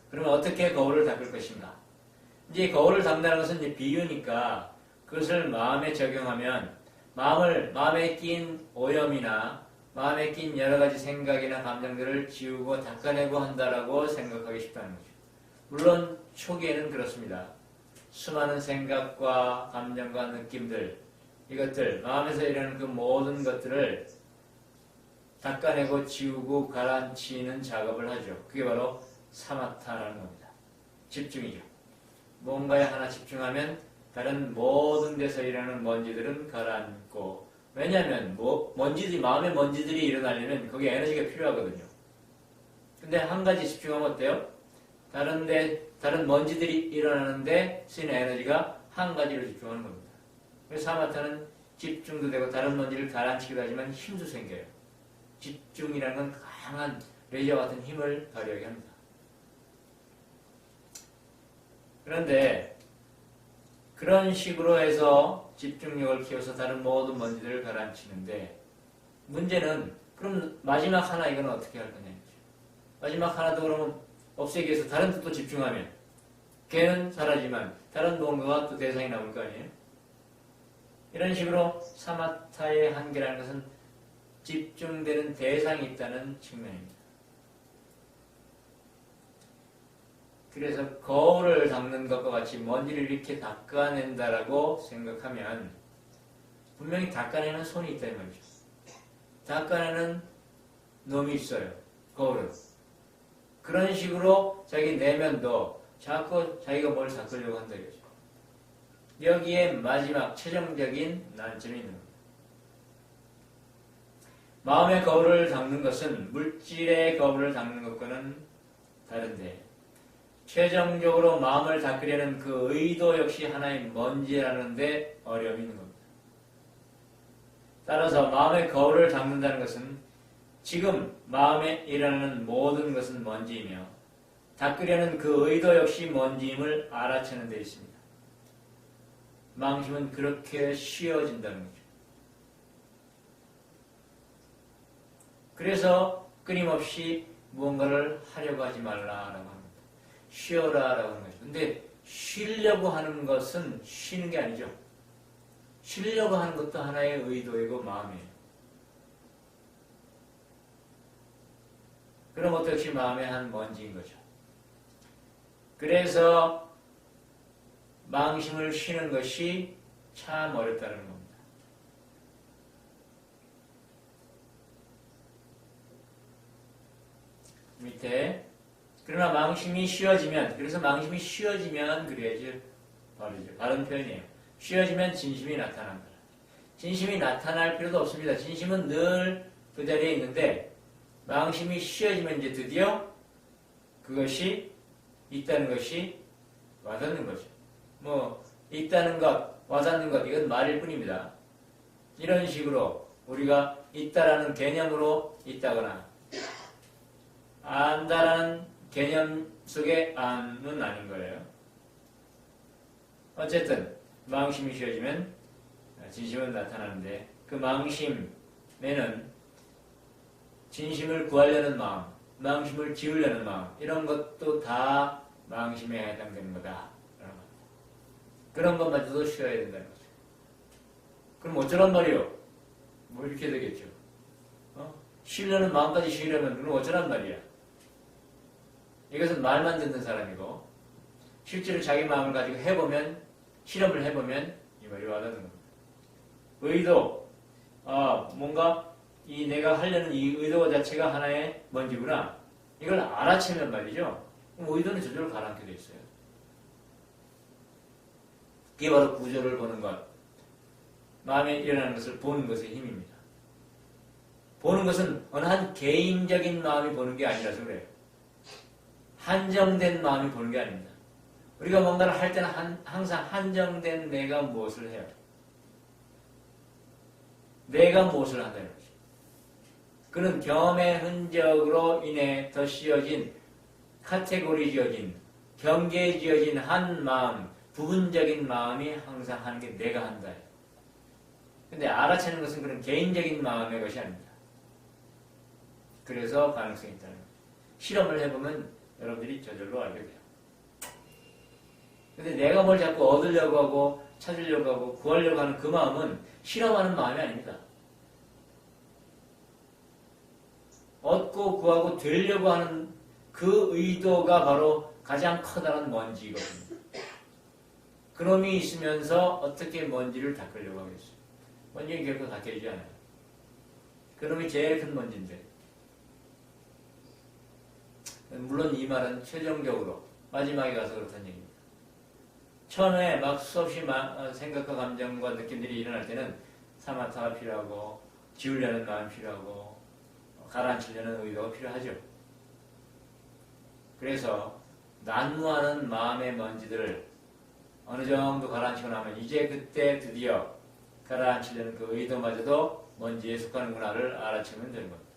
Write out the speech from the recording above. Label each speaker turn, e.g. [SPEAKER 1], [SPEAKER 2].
[SPEAKER 1] 그러면 어떻게 거울을 닦을 것인가? 이제 거울을 닦는다는 것은 이제 비유니까 그것을 마음에 적용하면 마음에 낀 오염이나 마음에 낀 여러 가지 생각이나 감정들을 지우고 닦아내고 한다라고 생각하기 쉽다는 거죠. 물론 초기에는 그렇습니다. 수많은 생각과 감정과 느낌들, 이것들, 마음에서 일어나는 그 모든 것들을 닦아내고 지우고 가라앉히는 작업을 하죠. 그게 바로 사마타라는 겁니다. 집중이죠. 뭔가에 하나 집중하면 다른 모든 데서 일어나는 먼지들은 가라앉고, 왜냐하면 마음의 먼지들이 일어나려면 거기에 에너지가 필요하거든요. 근데 한 가지 집중하면 어때요? 다른 먼지들이 일어나는데 쓰이는 에너지가 한 가지로 집중하는 겁니다. 그래서 사마타는 집중도 되고 다른 먼지를 가라앉히기도 하지만 힘도 생겨요. 집중이라는 건 강한 레이저 같은 힘을 발휘하게 합니다. 그런데 그런 식으로 해서 집중력을 키워서 다른 모든 먼지들을 가라앉히는데, 문제는 그럼 마지막 하나 이건 어떻게 할 거냐. 마지막 하나도 그러면 없애기 위해서 다른 데 또 집중하면 걔는 사라지만 다른 뭔가가 또 대상이 나올 거 아니에요? 이런 식으로 사마타의 한계라는 것은 집중되는 대상이 있다는 측면입니다. 그래서 거울을 닦는 것과 같이 먼지를 이렇게 닦아낸다라고 생각하면 분명히 닦아내는 손이 있다 이 말이죠. 닦아내는 놈이 있어요. 거울은. 그런 식으로 자기 내면도 자꾸 자기가 뭘 닦으려고 한다 이거죠. 여기에 마지막 최종적인 난점이 있는 겁니다. 마음의 거울을 닦는 것은 물질의 거울을 닦는 것과는 다른데, 최종적으로 마음을 닦으려는 그 의도 역시 하나의 먼지라는데 어려움이 있는 겁니다. 따라서 마음의 거울을 닦는다는 것은 지금 마음에 일어나는 모든 것은 먼지이며 닦으려는 그 의도 역시 먼지임을 알아채는 데 있습니다. 망심은 그렇게 쉬어진다는 거죠. 그래서 끊임없이 무언가를 하려고 하지 말라라고 합니다. 쉬어라라고 하는 거죠. 근데 쉬려고 하는 것은 쉬는 게 아니죠. 쉬려고 하는 것도 하나의 의도이고 마음이에요. 그럼 것도 역시 마음의 한 먼지인 거죠. 그래서 망심을 쉬는 것이 참 어렵다는 겁니다. 밑에 그러나 망심이 쉬어지면, 그래서 망심이 쉬어지면 그래야지 바르죠. 바른 표현이에요. 쉬어지면 진심이 나타난다. 진심이 나타날 필요도 없습니다. 진심은 늘 그 자리에 있는데 망심이 쉬어지면 이제 드디어 그것이 있다는 것이 와닿는 거죠. 있다는 것, 와닿는 것, 이건 말일 뿐입니다. 이런 식으로 우리가 있다라는 개념으로 있다거나 안다라는 개념 속의 안은 아닌 거예요. 어쨌든 망심이 쉬어지면 진심은 나타나는데, 그 망심에는 진심을 구하려는 마음, 망심을 지우려는 마음, 이런 것도 다 망심에 해당되는 거다. 그런 것마저도 쉬어야 된다는 거죠. 그럼 어쩌란 말이요? 이렇게 되겠죠. 쉬려는 마음까지 쉬려면 그럼 어쩌란 말이야? 이것은 말만 듣는 사람이고, 실제로 자기 마음을 가지고 해보면, 실험을 해보면 이 말이 와닿는 겁니다. 의도, 뭔가 내가 하려는 이 의도 자체가 하나의 먼지구나. 이걸 알아채면 말이죠. 그럼 의도는 저절로 가라앉게 돼 있어요. 그게 바로 구조를 보는 것, 마음에 일어나는 것을 보는 것의 힘입니다. 보는 것은 어느 한 개인적인 마음이 보는 게 아니라서 그래요. 한정된 마음이 보는 게 아닙니다. 우리가 뭔가를 할 때는 항상 한정된 내가 무엇을 해요? 내가 무엇을 한다는 거죠. 그는 경험의 흔적으로 인해 더 씌어진, 카테고리 지어진, 경계에 지어진 한 마음, 부분적인 마음이 항상 하는 게 내가 한다. 근데 알아채는 것은 그런 개인적인 마음의 것이 아닙니다. 그래서 가능성이 있다는 거예요. 실험을 해보면 여러분들이 저절로 알게 돼요. 근데 내가 뭘 자꾸 얻으려고 하고 찾으려고 하고 구하려고 하는 그 마음은 실험하는 마음이 아닙니다. 얻고 구하고 되려고 하는 그 의도가 바로 가장 커다란 먼지거든요. 그놈이 있으면서 어떻게 먼지를 닦으려고 하겠어요? 먼지는 결코 닦여지지 않아요. 그놈이 제일 큰 먼지인데. 물론 이 말은 최종적으로 마지막에 가서 그렇다는 얘기입니다. 처음에 막 수없이 생각과 감정과 느낌들이 일어날 때는 사마타가 필요하고 지우려는 마음이 필요하고 가라앉히려는 의도가 필요하죠. 그래서 난무하는 마음의 먼지들을 어느 정도 가라앉히고 나면 이제 그때 드디어 가라앉히려는 그 의도마저도 먼지에 속하는구나를 알아채면 되는 겁니다.